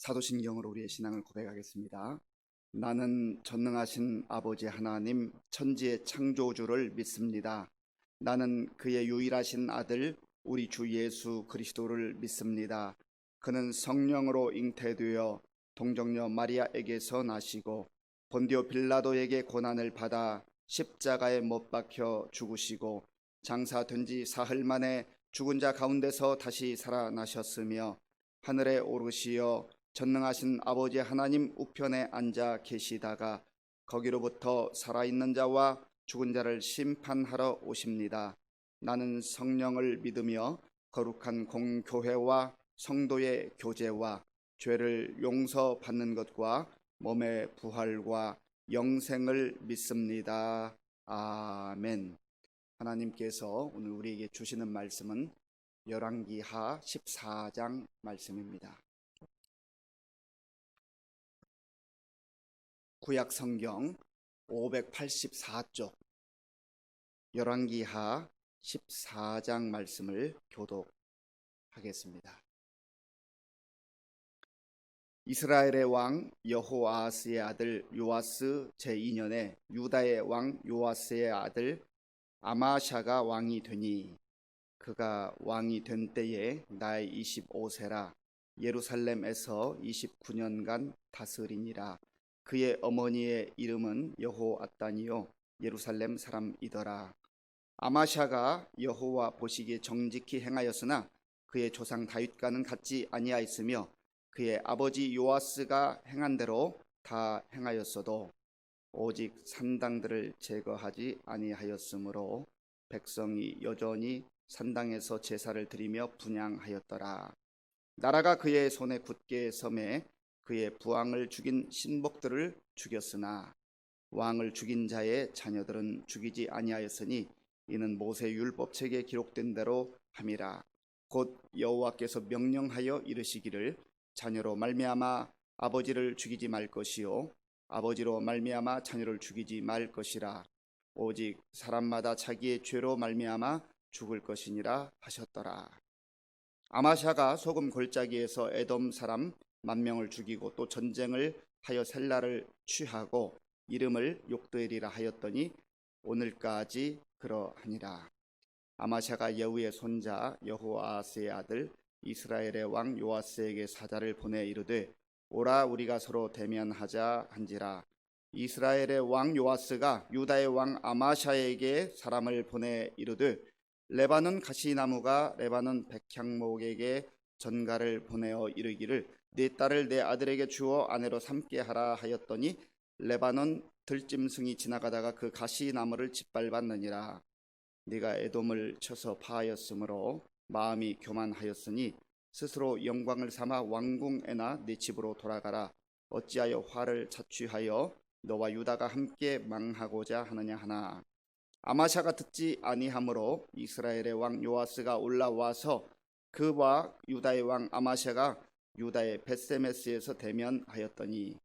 사도신경으로 우리의 신앙을 고백하겠습니다. 나는 전능하신 아버지 하나님 천지의 창조주를 믿습니다. 나는 그의 유일하신 아들 우리 주 예수 그리스도를 믿습니다. 그는 성령으로 잉태되어 동정녀 마리아에게서 나시고 본디오 빌라도에게 고난을 받아 십자가에 못 박혀 죽으시고 장사된 지 사흘 만에 죽은 자 가운데서 다시 살아나셨으며 하늘에 오르시어 전능하신 아버지 하나님 우편에 앉아 계시다가 거기로부터 살아있는 자와 죽은 자를 심판하러 오십니다. 나는 성령을 믿으며 거룩한 공교회와 성도의 교제와 죄를 용서받는 것과 몸의 부활과 영생을 믿습니다. 아멘. 하나님께서 오늘 우리에게 주시는 말씀은 열왕기하 14장 말씀입니다. 구약 성경 584쪽 열왕기하 14장 말씀을 교독하겠습니다. 이스라엘의 왕 여호아스의 아들 요아스 제2년에 유다의 왕 요아스의 아들 아마샤가 왕이 되니 그가 왕이 된 때에 나이 25세라 예루살렘에서 29년간 다스리니라. 그의 어머니의 이름은 여호앗단이요 예루살렘 사람이더라. 아마샤가 여호와 보시기에 정직히 행하였으나 그의 조상 다윗과는 같지 아니하였으며 그의 아버지 요아스가 행한 대로 다 행하였어도 오직 산당들을 제거하지 아니하였으므로 백성이 여전히 산당에서 제사를 드리며 분향하였더라. 나라가 그의 손에 굳게 섬에 그의 부왕을 죽인 신복들을 죽였으나 왕을 죽인 자의 자녀들은 죽이지 아니하였으니 이는 모세 율법책에 기록된 대로 함이라. 곧 여호와께서 명령하여 이르시기를 자녀로 말미암아 아버지를 죽이지 말 것이요 아버지로 말미암아 자녀를 죽이지 말 것이라. 오직 사람마다 자기의 죄로 말미암아 죽을 것이니라 하셨더라. 아마샤가 소금 골짜기에서 에돔 사람 10,000명을 죽이고 또 전쟁을 하여 셀라를 취하고 이름을 욕되리라 하였더니 오늘까지 그러하니라. 아마샤가 여우의 손자 여호아스의 아들 이스라엘의 왕 요아스에게 사자를 보내 이르되 오라 우리가 서로 대면하자 한지라. 이스라엘의 왕 요아스가 유다의 왕 아마샤에게 사람을 보내 이르되 레바논 가시나무가 레바논 백향목에게 전가를 보내어 이르기를 네 딸을 내 아들에게 주어 아내로 삼게 하라 하였더니 레바논 들짐승이 지나가다가 그 가시나무를 짓밟았느니라. 네가 에돔을 쳐서 파하였으므로 마음이 교만하였으니 스스로 영광을 삼아 왕궁에나 네 집으로 돌아가라. 어찌하여 화를 자취하여 너와 유다가 함께 망하고자 하느냐 하나. 아마샤가 듣지 아니하므로 이스라엘의 왕 요아스가 올라와서 그와 유다의 왕 아마샤가 유다의 벳세메스에서 대면하였더니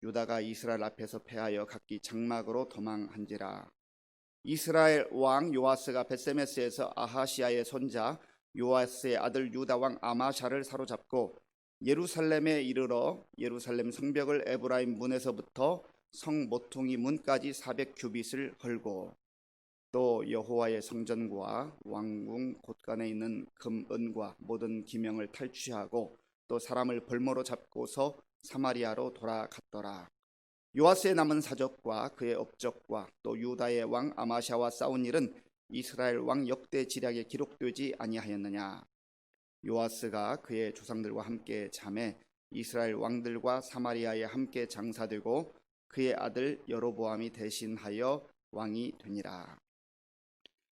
유다가 이스라엘 앞에서 패하여 각기 장막으로 도망한지라. 이스라엘 왕 요아스가 벳세메스에서 아하시아의 손자 요아스의 아들 유다 왕 아마샤를 사로잡고 예루살렘에 이르러 예루살렘 성벽을 에브라임 문에서부터 성 모퉁이 문까지 400규빗을 헐고 또 여호와의 성전과 왕궁 곳간에 있는 금 은과 모든 기명을 탈취하고 또 사람을 벌모로 잡고서 사마리아로 돌아갔더라. 요아스의 남은 사적과 그의 업적과 또 유다의 왕 아마샤와 싸운 일은 이스라엘 왕 역대 지략에 기록되지 아니하였느냐. 요아스가 그의 조상들과 함께 잠에 이스라엘 왕들과 사마리아에 함께 장사되고 그의 아들 여로보암이 대신하여 왕이 되니라.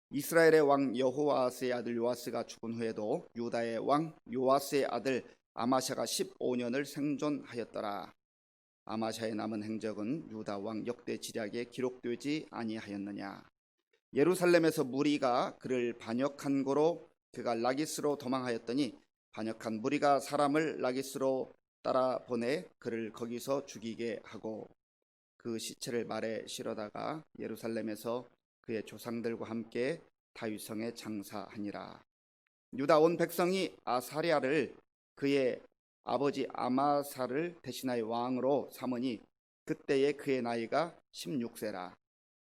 이스라엘의 왕 여호아스의 아들 요아스가 죽은 후에도 유다의 왕 요아스의 아들 아마샤가 15년을 생존하였더라. 아마샤의 남은 행적은 유다 왕 역대 지략에 기록되지 아니하였느냐. 예루살렘에서 무리가 그를 반역한 고로 그가 라기스로 도망하였더니 반역한 무리가 사람을 라기스로 따라 보내 그를 거기서 죽이게 하고 그 시체를 말에 실어다가 예루살렘에서 그의 조상들과 함께 다윗성에 장사하니라. 유다 온 백성이 아사랴를 그의 아버지 아마사를 대신하여 왕으로 삼으니 그때에 그의 나이가 16세라.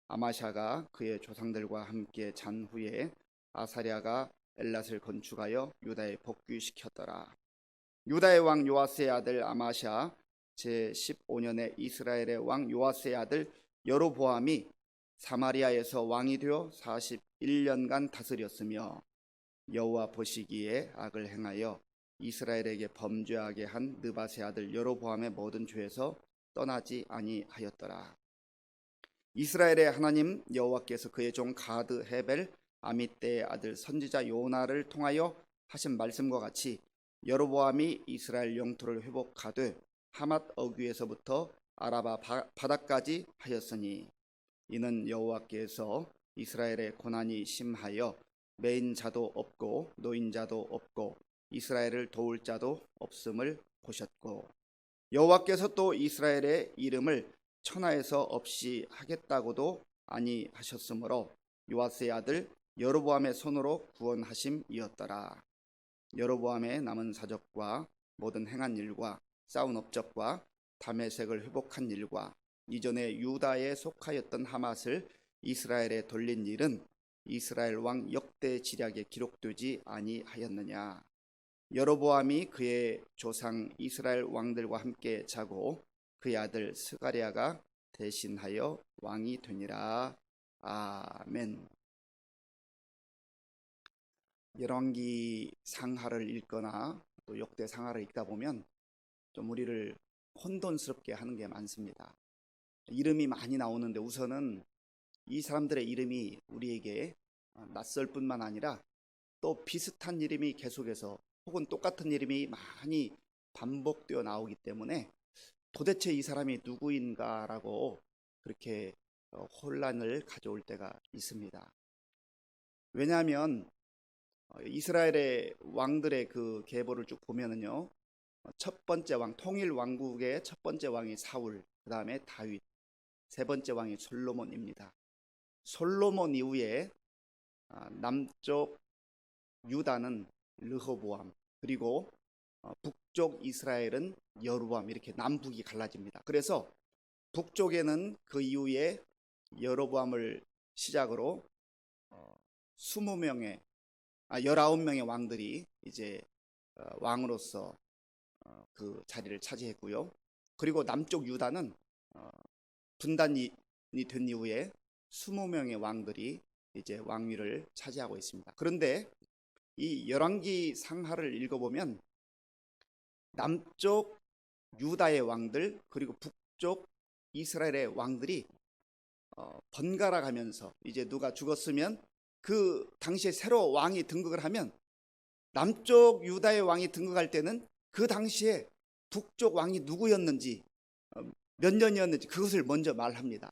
아마샤가 그의 조상들과 함께 잔 후에 아사랴가 엘랏을 건축하여 유다에 복귀시켰더라. 유다의 왕 요아스의 아들 아마샤 제15년에 이스라엘의 왕 요아스의 아들 여로보암이 사마리아에서 왕이 되어 41년간 다스렸으며 여호와 보시기에 악을 행하여 이스라엘에게 범죄하게 한 느밧의 아들 여로보암의 모든 죄에서 떠나지 아니하였더라. 이스라엘의 하나님 여호와께서 그의 종 가드 헤벨 아미떼의 아들 선지자 요나를 통하여 하신 말씀과 같이 여로보암이 이스라엘 영토를 회복하되 하맛 어귀에서부터 아라바 바다까지 하였으니 이는 여호와께서 이스라엘의 고난이 심하여 매인 자도 없고 노인 자도 없고 이스라엘을 도울 자도 없음을 보셨고 여호와께서 또 이스라엘의 이름을 천하에서 없이 하겠다고도 아니하셨으므로 요아스의 아들 여로보암의 손으로 구원하심이었더라. 여로보암의 남은 사적과 모든 행한 일과 쌓은 업적과 다메섹을 회복한 일과 이전에 유다에 속하였던 하맛을 이스라엘에 돌린 일은 이스라엘 왕 역대 지략에 기록되지 아니하였느냐. 여로보암이 그의 조상 이스라엘 왕들과 함께 자고 그의 아들 스가랴가 대신하여 왕이 되니라. 아멘. 열왕기 상하를 읽거나 또 역대 상하를 읽다 보면 좀 우리를 혼돈스럽게 하는 게 많습니다. 이름이 많이 나오는데 우선은 이 사람들의 이름이 우리에게 낯설 뿐만 아니라 또 비슷한 이름이 계속해서 혹은 똑같은 이름이 많이 반복되어 나오기 때문에 도대체 이 사람이 누구인가라고 그렇게 혼란을 가져올 때가 있습니다. 왜냐하면 이스라엘의 왕들의 그 계보를 쭉 보면은요, 첫 번째 왕, 통일 왕국의 첫 번째 왕이 사울, 그 다음에 다윗, 세 번째 왕이 솔로몬입니다. 솔로몬 이후에 남쪽 유다는 르호보암, 그리고 북쪽 이스라엘은 여로보암, 이렇게 남북이 갈라집니다. 그래서 북쪽에는 그 이후에 여로보암을 시작으로 19명의 왕들이 이제 왕으로서 그 자리를 차지했고요. 그리고 남쪽 유다는 분단이 된 이후에 20명의 왕들이 이제 왕위를 차지하고 있습니다. 그런데 이 열왕기 상하를 읽어보면 남쪽 유다의 왕들 그리고 북쪽 이스라엘의 왕들이 번갈아 가면서 이제 누가 죽었으면 그 당시에 새로 왕이 등극을 하면 남쪽 유다의 왕이 등극할 때는 그 당시에 북쪽 왕이 누구였는지 몇 년이었는지 그것을 먼저 말합니다.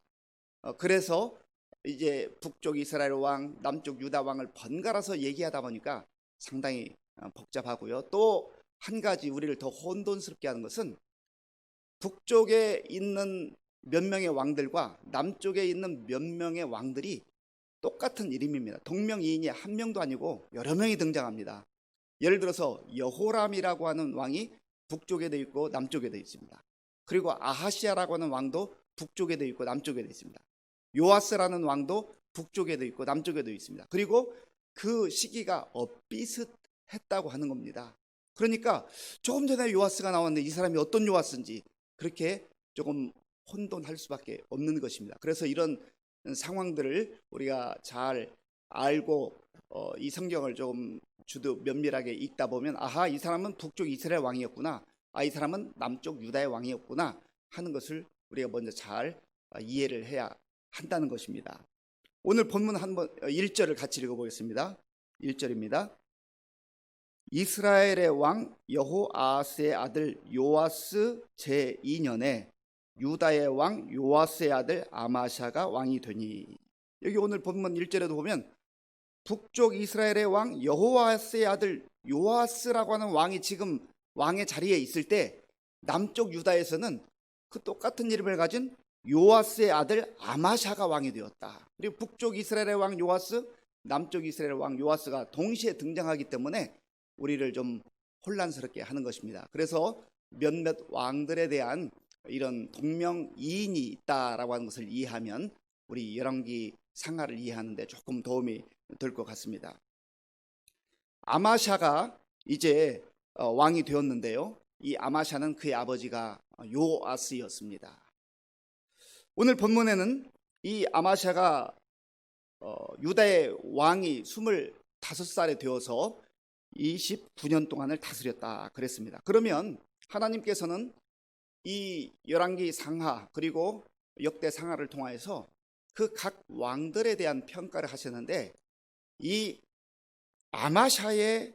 그래서 이제 북쪽 이스라엘 왕, 남쪽 유다 왕을 번갈아서 얘기하다 보니까 상당히 복잡하고요. 또 한 가지 우리를 더 혼돈스럽게 하는 것은 북쪽에 있는 몇 명의 왕들과 남쪽에 있는 몇 명의 왕들이 똑같은 이름입니다. 동명이인이 한 명도 아니고 여러 명이 등장합니다. 예를 들어서 여호람이라고 하는 왕이 북쪽에 되어 있고 남쪽에 되어 있습니다. 그리고 아하시아라고 하는 왕도 북쪽에 되어 있고 남쪽에 되어 있습니다. 요아스라는 왕도 북쪽에 되어 있고 남쪽에 되어 있습니다. 그리고 그 시기가 엇비슷했다고 하는 겁니다. 그러니까 조금 전에 요아스가 나왔는데 이 사람이 어떤 요아스인지 그렇게 조금 혼돈할 수밖에 없는 것입니다. 그래서 이런 상황들을 우리가 잘 알고 이 성경을 좀 면밀하게 읽다 보면 아하, 이 사람은 북쪽 이스라엘 왕이었구나, 이 사람은 남쪽 유다의 왕이었구나 하는 것을 우리가 먼저 잘 이해를 해야 한다는 것입니다. 오늘 본문 한번 1절을 같이 읽어보겠습니다. 1절입니다. 이스라엘의 왕 여호아스의 아들 요아스 제2년에 유다의 왕 요아스의 아들 아마샤가 왕이 되니. 여기 오늘 본문 1절에도 보면 북쪽 이스라엘의 왕 여호아스의 아들 요아스라고 하는 왕이 지금 왕의 자리에 있을 때 남쪽 유다에서는 그 똑같은 이름을 가진 요아스의 아들 아마샤가 왕이 되었다. 그리고 북쪽 이스라엘의 왕 요아스, 남쪽 이스라엘의 왕 요아스가 동시에 등장하기 때문에 우리를 좀 혼란스럽게 하는 것입니다. 그래서 몇몇 왕들에 대한 이런 동명이인이 있다라고 하는 것을 이해하면 우리 열왕기 상하를 이해하는 데 조금 도움이 될 것 같습니다. 아마샤가 이제 왕이 되었는데요. 이 아마샤는 그의 아버지가 요아스였습니다. 오늘 본문에는 이 아마샤가 유다의 왕이 25살에 되어서 29년 동안을 다스렸다 그랬습니다. 그러면 하나님께서는 이 열왕기 상하 그리고 역대 상하를 통하여서 그 각 왕들에 대한 평가를 하셨는데 이 아마샤에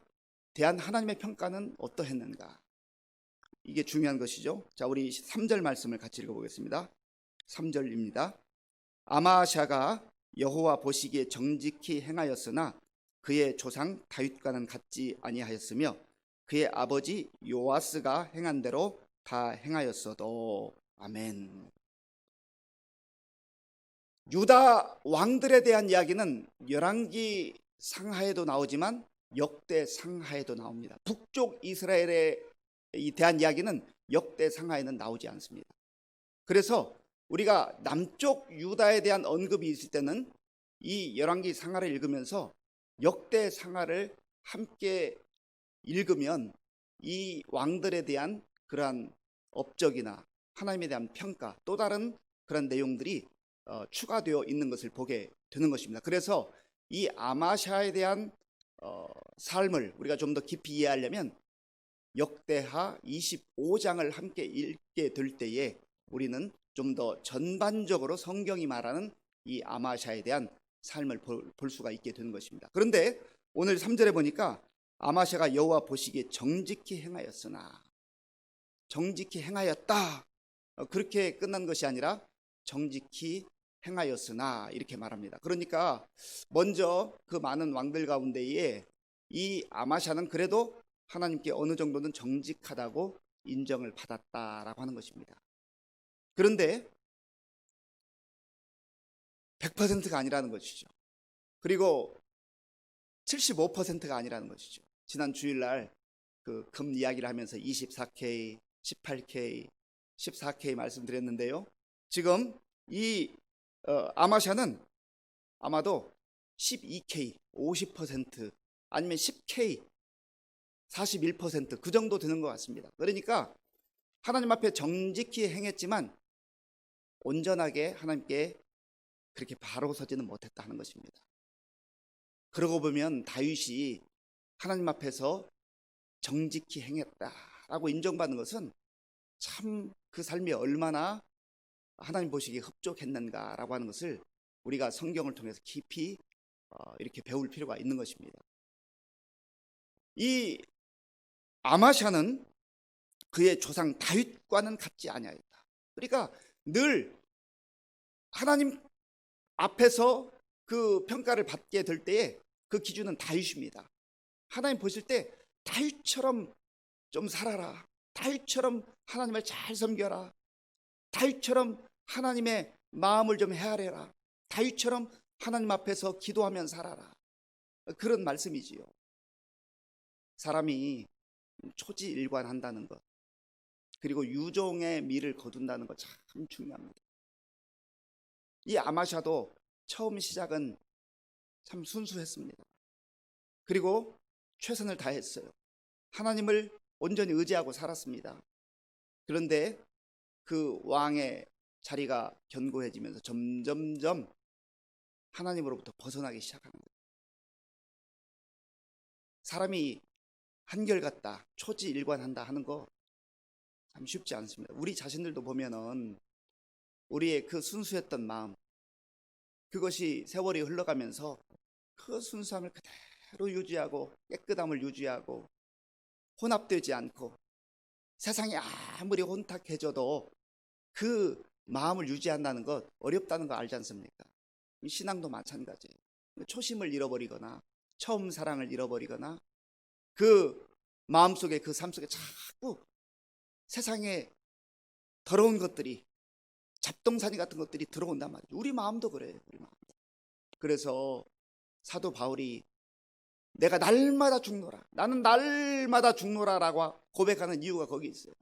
대한 하나님의 평가는 어떠했는가? 이게 중요한 것이죠. 자, 우리 3절 말씀을 같이 읽어보겠습니다. 3절입니다. 아마샤가 여호와 보시기에 정직히 행하였으나 그의 조상 다윗과는 같지 아니하였으며 그의 아버지 요아스가 행한 대로 다 행하였어도. 아멘. 유다 왕들에 대한 이야기는 열왕기 상하에도 나오지만 역대 상하에도 나옵니다. 북쪽 이스라엘에 대한 이야기는 역대 상하에는 나오지 않습니다. 그래서 우리가 남쪽 유다에 대한 언급이 있을 때는 이 열왕기 상하를 읽으면서 역대 상하를 함께 읽으면 이 왕들에 대한 그러한 업적이나 하나님에 대한 평가, 또 다른 그런 내용들이 추가되어 있는 것을 보게 되는 것입니다. 그래서 이 아마샤에 대한 삶을 우리가 좀 더 깊이 이해하려면 역대하 25장을 함께 읽게 될 때에 우리는 좀 더 전반적으로 성경이 말하는 이 아마샤에 대한 삶을 볼 수가 있게 되는 것입니다. 그런데 오늘 3절에 보니까 아마샤가 여호와 보시기에 정직히 행하였으나, 정직히 행하였다 그렇게 끝난 것이 아니라 정직히 행하였으나 이렇게 말합니다. 그러니까 먼저 그 많은 왕들 가운데에 이 아마샤는 그래도 하나님께 어느 정도는 정직하다고 인정을 받았다라고 하는 것입니다. 그런데 100%가 아니라는 것이죠. 그리고 75%가 아니라는 것이죠. 지난 주일날 그 금 이야기를 하면서 24K, 18K, 14K 말씀드렸는데요. 지금 이 아마샤는 아마도 12K, 50% 아니면 10K, 41% 그 정도 되는 것 같습니다. 그러니까 하나님 앞에 정직히 행했지만 온전하게 하나님께 그렇게 바로 서지는 못했다 하는 것입니다. 그러고 보면 다윗이 하나님 앞에서 정직히 행했다라고 인정받는 것은 참 그 삶이 얼마나 하나님 보시기에 흡족했는가라고 하는 것을 우리가 성경을 통해서 깊이 이렇게 배울 필요가 있는 것입니다. 이 아마샤는 그의 조상 다윗과는 같지 아니하였다. 그러니까 늘 하나님 앞에서 그 평가를 받게 될 때에 그 기준은 다윗입니다. 하나님 보실 때 다윗처럼 좀 살아라, 다윗처럼 하나님을 잘 섬겨라, 다윗처럼 하나님의 마음을 좀 헤아려라, 다윗처럼 하나님 앞에서 기도하면 살아라, 그런 말씀이지요. 사람이 초지일관한다는 것, 그리고 유종의 미를 거둔다는 것 참 중요합니다. 이 아마샤도 처음 시작은 참 순수했습니다. 그리고 최선을 다했어요. 하나님을 온전히 의지하고 살았습니다. 그런데 그 왕의 자리가 견고해지면서 점점점 하나님으로부터 벗어나기 시작하는 거예요. 사람이 한결같다, 초지일관한다 하는 거 참 쉽지 않습니다. 우리 자신들도 보면은 우리의 그 순수했던 마음, 그것이 세월이 흘러가면서 그 순수함을 그대로 유지하고 깨끗함을 유지하고 혼합되지 않고 세상이 아무리 혼탁해져도 그 마음을 유지한다는 것 어렵다는 거 알지 않습니까? 신앙도 마찬가지예요. 초심을 잃어버리거나 처음 사랑을 잃어버리거나 그 마음속에 그 삶 속에 자꾸 세상에 더러운 것들이, 잡동사니 같은 것들이 들어온단 말이죠. 우리 마음도 그래요. 우리 마음도. 그래서 사도 바울이 내가 날마다 죽노라, 나는 날마다 죽노라라고 고백하는 이유가 거기 있어요.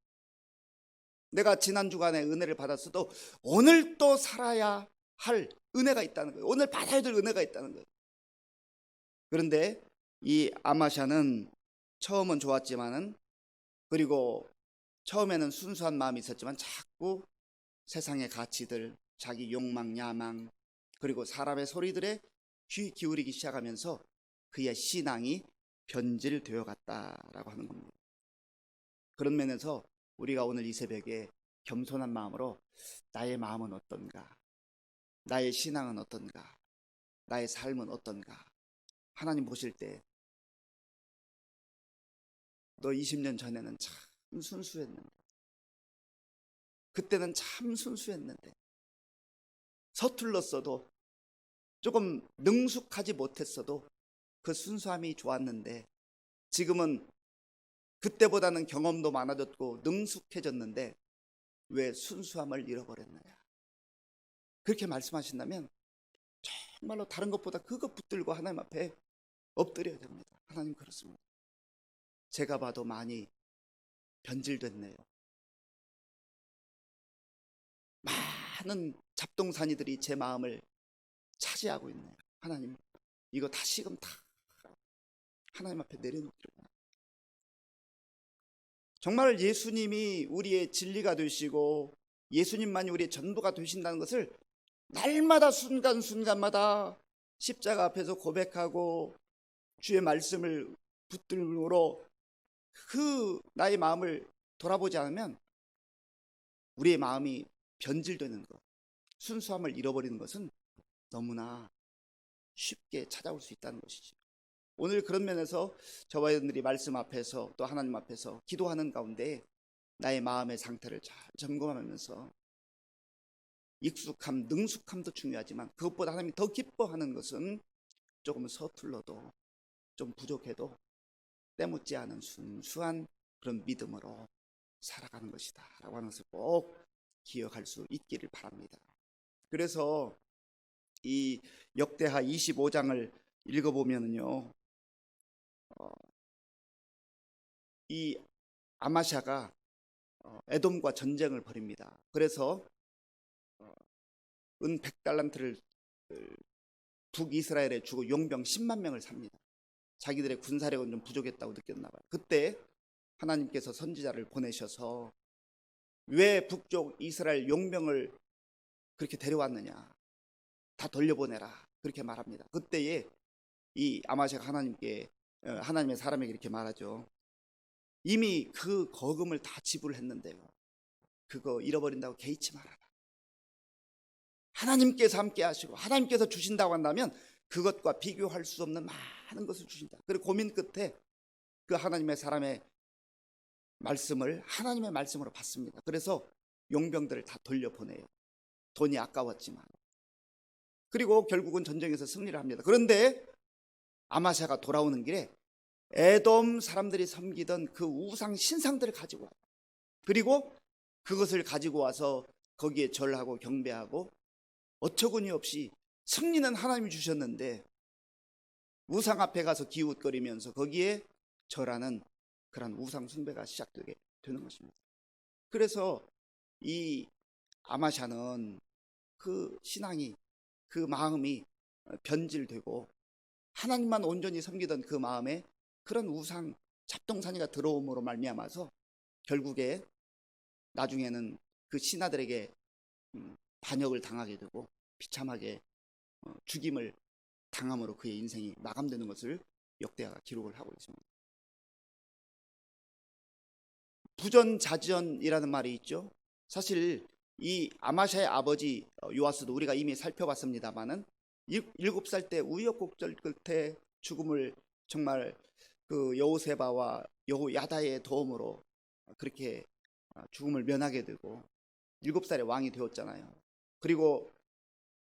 내가 지난 주간에 은혜를 받았어도 오늘 또 살아야 할 은혜가 있다는 거예요. 오늘 받아야 될 은혜가 있다는 거예요. 그런데 이 아마샤는 처음은 좋았지만은, 그리고 처음에는 순수한 마음이 있었지만 자꾸 세상의 가치들, 자기 욕망, 야망, 그리고 사람의 소리들에 귀 기울이기 시작하면서 그의 신앙이 변질되어 갔다라고 하는 겁니다. 그런 면에서 우리가 오늘 이 새벽에 겸손한 마음으로 나의 마음은 어떤가, 나의 신앙은 어떤가, 나의 삶은 어떤가, 하나님 보실 때 너 20년 전에는 참 순수했는데, 그때는 참 순수했는데, 서툴렀어도 조금 능숙하지 못했어도 그 순수함이 좋았는데, 지금은 그때보다는 경험도 많아졌고 능숙해졌는데 왜 순수함을 잃어버렸느냐, 그렇게 말씀하신다면 정말로 다른 것보다 그것 붙들고 하나님 앞에 엎드려야 됩니다. 하나님, 그렇습니다. 제가 봐도 많이 변질됐네요. 많은 잡동사니들이 제 마음을 차지하고 있네요. 하나님, 이거 다시금 다 하나님 앞에 내려놓기로. 정말 예수님이 우리의 진리가 되시고 예수님만이 우리의 전부가 되신다는 것을 날마다 순간순간마다 십자가 앞에서 고백하고 주의 말씀을 붙들므로 그 나의 마음을 돌아보지 않으면 우리의 마음이 변질되는 것, 순수함을 잃어버리는 것은 너무나 쉽게 찾아올 수 있다는 것이죠. 오늘 그런 면에서 저와 여러분들이 말씀 앞에서 또 하나님 앞에서 기도하는 가운데 나의 마음의 상태를 잘 점검하면서, 익숙함, 능숙함도 중요하지만 그것보다 하나님이 더 기뻐하는 것은 조금 서툴러도 좀 부족해도 때묻지 않은 순수한 그런 믿음으로 살아가는 것이다 라고 하는 것을 꼭 기억할 수 있기를 바랍니다. 그래서 이 역대하 25장을 읽어보면요, 이 아마샤가 에돔과 전쟁을 벌입니다. 그래서 은 100달란트를 북이스라엘에 주고 용병 10만 명을 삽니다. 자기들의 군사력은 좀 부족했다고 느꼈나 봐요. 그때 하나님께서 선지자를 보내셔서 왜 북쪽 이스라엘 용병을 그렇게 데려왔느냐, 다 돌려보내라, 그렇게 말합니다. 그때에 이 아마샤가 하나님의 사람에게 이렇게 말하죠. 이미 그 거금을 다 지불했는데요, 그거 잃어버린다고 개의치 말아라. 하나님께서 함께 하시고 하나님께서 주신다고 한다면 그것과 비교할 수 없는 많은 것을 주신다. 그리고 고민 끝에 그 하나님의 사람의 말씀을 하나님의 말씀으로 받습니다. 그래서 용병들을 다 돌려보내요. 돈이 아까웠지만. 그리고 결국은 전쟁에서 승리를 합니다. 그런데 아마샤가 돌아오는 길에 에돔 사람들이 섬기던 그 우상 신상들을 가지고 와요. 그리고 그것을 가지고 와서 거기에 절하고 경배하고, 어처구니 없이 승리는 하나님이 주셨는데 우상 앞에 가서 기웃거리면서 거기에 절하는 그런 우상 숭배가 시작되게 되는 것입니다. 그래서 이 아마샤는 그 신앙이, 그 마음이 변질되고 하나님만 온전히 섬기던 그 마음에 그런 우상 잡동사니가 들어옴으로 말미암아서 결국에 나중에는 그 신하들에게 반역을 당하게 되고 비참하게 죽임을 당함으로 그의 인생이 마감되는 것을 역대하가 기록을 하고 있습니다. 부전자전이라는 말이 있죠. 사실 이 아마샤의 아버지 요아스도 우리가 이미 살펴봤습니다마는 7살 때 우여곡절 끝에 죽음을, 정말 그 여호세바와 여호야다의 도움으로 그렇게 죽음을 면하게 되고 7살에 왕이 되었잖아요. 그리고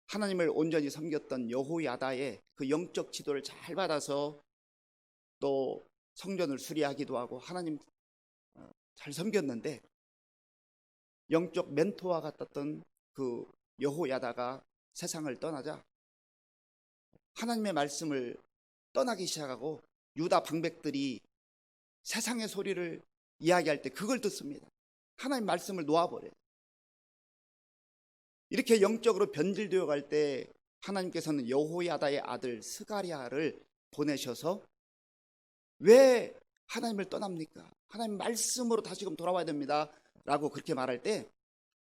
하나님을 온전히 섬겼던 여호야다의 그 영적 지도를 잘 받아서 또 성전을 수리하기도 하고 하나님 잘 섬겼는데, 영적 멘토와 같았던 그 여호야다가 세상을 떠나자 하나님의 말씀을 떠나기 시작하고 유다 방백들이 세상의 소리를 이야기할 때 그걸 듣습니다. 하나님 말씀을 놓아버려요. 이렇게 영적으로 변질되어 갈 때 하나님께서는 여호야다의 아들 스가랴를 보내셔서 왜 하나님을 떠납니까? 하나님 말씀으로 다시금 돌아와야 됩니다 라고 그렇게 말할 때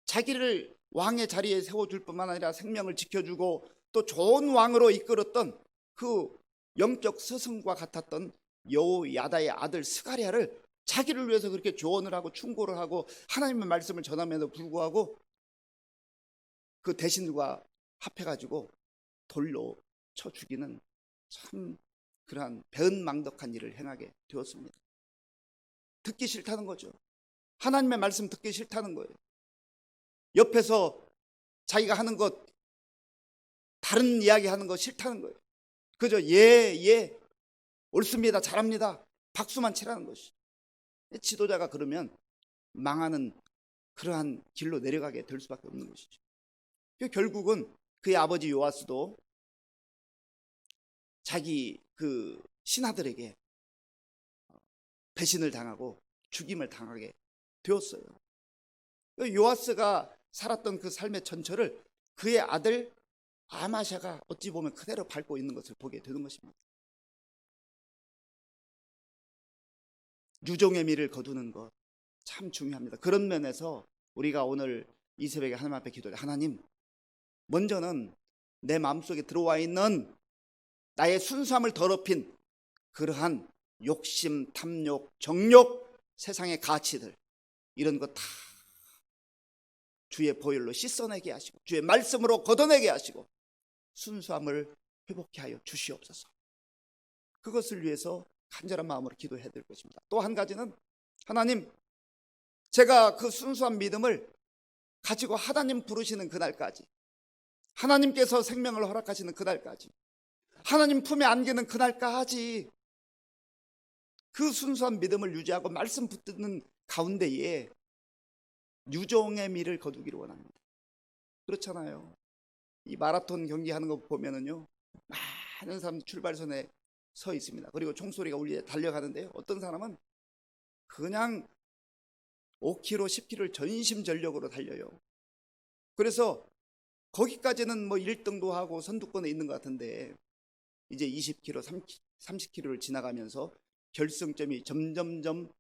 자기를 왕의 자리에 세워줄 뿐만 아니라 생명을 지켜주고 또 좋은 왕으로 이끌었던 그 영적 스승과 같았던 여호야다의 아들 스가랴를 자기를 위해서 그렇게 조언을 하고 충고를 하고 하나님의 말씀을 전함에도 불구하고 그 대신들과 합해가지고 돌로 쳐 죽이는 참 그러한 배은망덕한 일을 행하게 되었습니다. 듣기 싫다는 거죠. 하나님의 말씀 듣기 싫다는 거예요. 옆에서 자기가 하는 것 다른 이야기 하는 거 싫다는 거예요. 그저 예 옳습니다 잘합니다 박수만 치라는 것이. 지도자가 그러면 망하는 그러한 길로 내려가게 될 수밖에 없는 것이죠. 결국은 그의 아버지 요아스도 자기 그 신하들에게 배신을 당하고 죽임을 당하게 되었어요. 요아스가 살았던 그 삶의 전철을 그의 아들 아마샤가 어찌 보면 그대로 밟고 있는 것을 보게 되는 것입니다. 유종의 미를 거두는 것 참 중요합니다. 그런 면에서 우리가 오늘 이 새벽에 하나님 앞에 기도해, 하나님 먼저는 내 마음속에 들어와 있는 나의 순수함을 더럽힌 그러한 욕심, 탐욕, 정욕, 세상의 가치들 이런 것 다 주의 보혈로 씻어내게 하시고 주의 말씀으로 걷어내게 하시고 순수함을 회복케 하여 주시옵소서. 그것을 위해서 간절한 마음으로 기도해야 될 것입니다. 또 한 가지는 하나님 제가 그 순수한 믿음을 가지고 하나님 부르시는 그날까지, 하나님께서 생명을 허락하시는 그날까지, 하나님 품에 안기는 그날까지 그 순수한 믿음을 유지하고 말씀 붙드는 가운데에 유종의 미를 거두기를 원합니다. 그렇잖아요. 이 마라톤 경기하는 거 보면은요 많은 사람 출발선에 서 있습니다. 그리고 총소리가 울리게 달려가는데요, 어떤 사람은 그냥 5km, 10km를 전심전력으로 달려요. 그래서 거기까지는 뭐 1등도 하고 선두권에 있는 것 같은데 이제 20km, 30km를 지나가면서 결승점이 점점점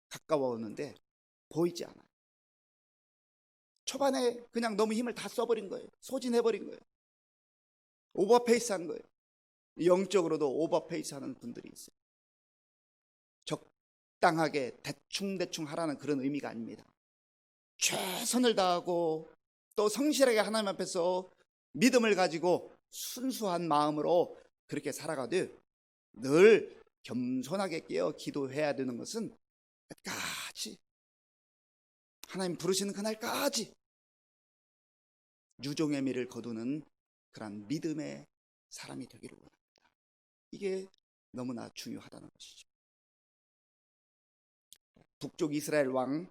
가까워 오는데 보이지 않아요. 초반에 그냥 너무 힘을 다 써버린 거예요. 소진해버린 거예요. 오버페이스 한 거예요. 영적으로도 오버페이스 하는 분들이 있어요. 적당하게 대충 하라는 그런 의미가 아닙니다. 최선을 다하고 또 성실하게 하나님 앞에서 믿음을 가지고 순수한 마음으로 그렇게 살아가되 늘 겸손하게 깨어 기도해야 되는 것은 끝까지 하나님 부르시는 그날까지 유종의 미를 거두는 그런 믿음의 사람이 되기를 원합니다. 이게 너무나 중요하다는 것이죠. 북쪽 이스라엘 왕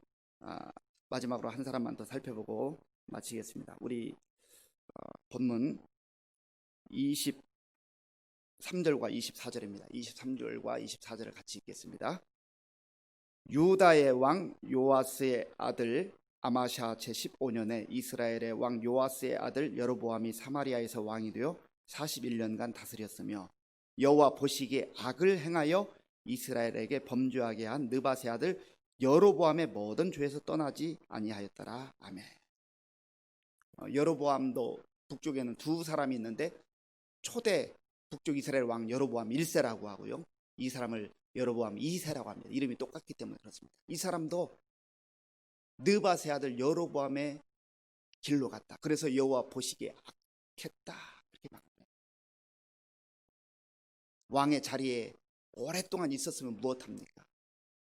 마지막으로 한 사람만 더 살펴보고 마치겠습니다. 우리 본문 23절과 24절입니다. 23절과 24절을 같이 읽겠습니다. 유다의 왕 요아스의 아들 아마샤 제15년에 이스라엘의 왕 요아스의 아들 여로보암이 사마리아에서 왕이 되어 41년간 다스렸으며 여호와 보시기에 악을 행하여 이스라엘에게 범죄하게 한 느밧의 아들 여로보암의 모든 죄에서 떠나지 아니하였더라. 아멘. 여로보암도 북쪽에는 두 사람이 있는데 초대 북쪽 이스라엘 왕 여로보암 1세라고 하고요, 이 사람을 여로보암 2세라고 합니다. 이름이 똑같기 때문에 그렇습니다. 이 사람도 느밧의 아들 여로보암의 길로 갔다. 그래서 여호와 보시기에 악했다 이렇게 말합니다. 왕의 자리에 오랫동안 있었으면 무엇합니까?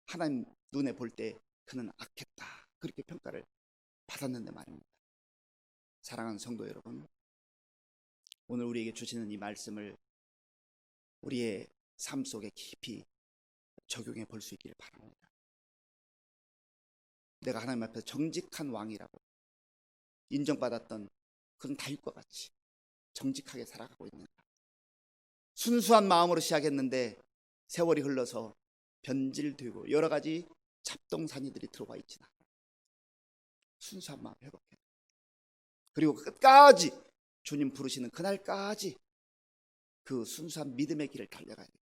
하나님 눈에 볼 때 그는 악했다 그렇게 평가를 받았는데 말입니다. 사랑하는 성도 여러분, 오늘 우리에게 주시는 이 말씀을 우리의 삶 속에 깊이 적용해 볼 수 있기를 바랍니다. 내가 하나님 앞에서 정직한 왕이라고 인정받았던 그런 다윗과 같이 정직하게 살아가고 있는가? 순수한 마음으로 시작했는데 세월이 흘러서 변질되고 여러 가지 잡동사니들이 들어와 있지나 순수한 마음 회복해. 그리고 끝까지 주님 부르시는 그날까지 그 순수한 믿음의 길을 달려가야 돼요.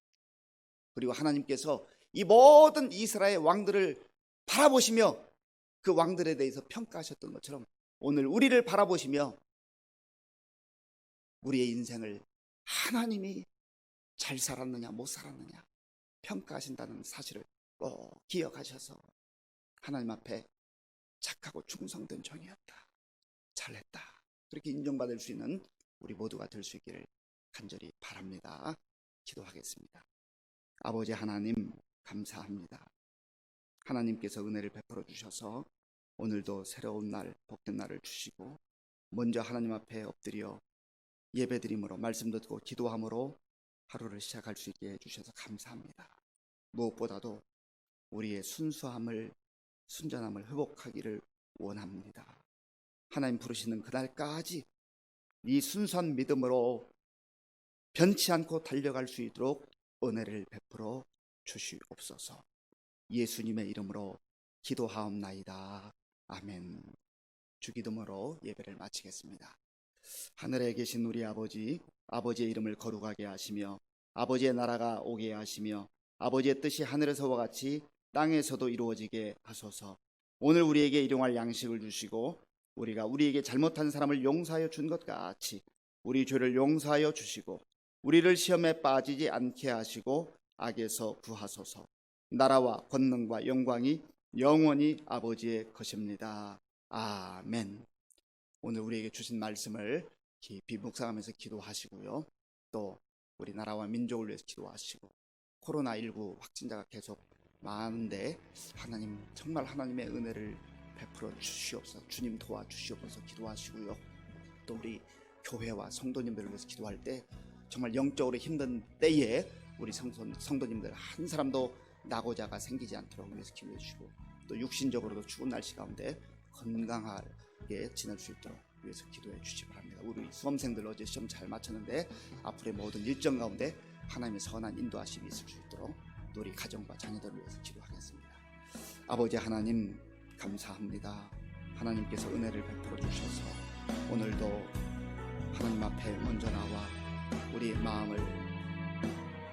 그리고 하나님께서 이 모든 이스라엘 왕들을 바라보시며 그 왕들에 대해서 평가하셨던 것처럼 오늘 우리를 바라보시며 우리의 인생을 하나님이 잘 살았느냐 못 살았느냐 평가하신다는 사실을 꼭 기억하셔서 하나님 앞에 착하고 충성된 종이었다, 잘했다, 그렇게 인정받을 수 있는 우리 모두가 될 수 있기를 간절히 바랍니다. 기도하겠습니다. 아버지 하나님 감사합니다. 하나님께서 은혜를 베풀어 주셔서 오늘도 새로운 날, 복된 날을 주시고 먼저 하나님 앞에 엎드려 예배드림으로 말씀 듣고 기도함으로 하루를 시작할 수 있게 해주셔서 감사합니다. 무엇보다도 우리의 순수함을, 순전함을 회복하기를 원합니다. 하나님 부르시는 그날까지 이 순수한 믿음으로 변치 않고 달려갈 수 있도록 은혜를 베풀어 주시옵소서. 예수님의 이름으로 기도하옵나이다. 아멘. 주기도문으로 예배를 마치겠습니다. 하늘에 계신 우리 아버지, 아버지의 이름을 거룩하게 하시며 아버지의 나라가 오게 하시며 아버지의 뜻이 하늘에서와 같이 땅에서도 이루어지게 하소서. 오늘 우리에게 일용할 양식을 주시고 우리가 우리에게 잘못한 사람을 용서하여 준 것 같이 우리 죄를 용서하여 주시고 우리를 시험에 빠지지 않게 하시고 악에서 구하소서. 나라와 권능과 영광이 영원히 아버지의 것입니다. 아멘. 오늘 우리에게 주신 말씀을 깊이 묵상하면서 기도하시고요. 또 우리 나라와 민족을 위해서 기도하시고 코로나19 확진자가 계속 많은데 하나님 정말 하나님의 은혜를 베풀어 주시옵소서. 주님 도와주시옵소서 기도하시고요. 또 우리 교회와 성도님들을 위해서 기도할 때 정말 영적으로 힘든 때에 우리 성도님들 한 사람도 낙오자가 생기지 않도록 위해서 기도해 주시고 또 육신적으로도 추운 날씨 가운데 건강하게 지낼 수 있도록 위해서 기도해 주시기 바랍니다. 우리 수험생들 어제 시험 잘 마쳤는데 앞으로의 모든 일정 가운데 하나님의 선한 인도하심이 있을 수 있도록 또 우리 가정과 자녀들을 위해서 기도하겠습니다. 아버지 하나님 감사합니다. 하나님께서 은혜를 베풀어 주셔서 오늘도 하나님 앞에 먼저 나와 우리의 마음을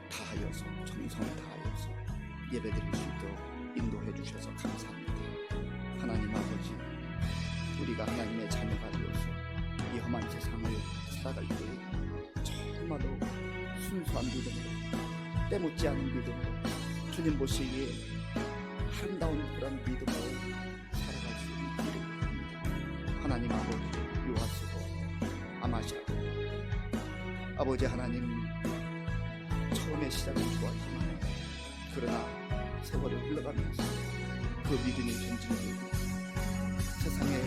다하여서 정성을 다하여서 예배드릴 수 있도록 인도해 주셔서 감사합니다. 하나님 아버지, 우리가 하나님의 자녀가 되어서 이 험한 세상을 살아갈 때 정말로 순수한 믿음으로, 때묻지 않은 믿음으로, 주님 보시기에 아름다운 그런 믿음으로 살아갈 수 있는 길을 합니다. 하나님 아버지, 요하스도 아마샤도 아버지 하나님, 처음에 시작은 좋았지만 그러나 세월이 흘러가면서 그 믿음이 전진되고 세상의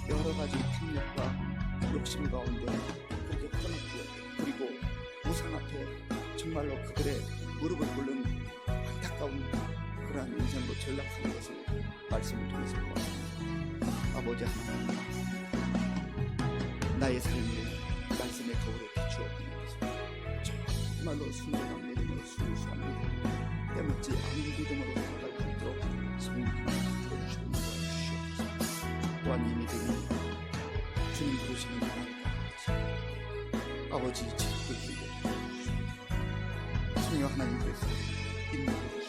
여러 가지 탐욕과 욕심 가운데 그렇게 떠났고요. 그리고 우상 앞에 정말로 그들의 무릎을 꿇는 안타까운 그러한 인생으로 전락하는 것을 말씀을 통해서 보았습니다. 아버지 하나님, 나의 삶에 말씀의 거울에 비추어 보는 것을 정말로 순전한 믿음으로, 순수한 믿음으로, 때묻지 않은 믿음으로 살아갈 수 있도록 성령님 도와주시고 인도하시옵소서. 또한 이 믿음이 주님 부르시는 하나님과 아버지 지키고 성령 하나님께서 인도해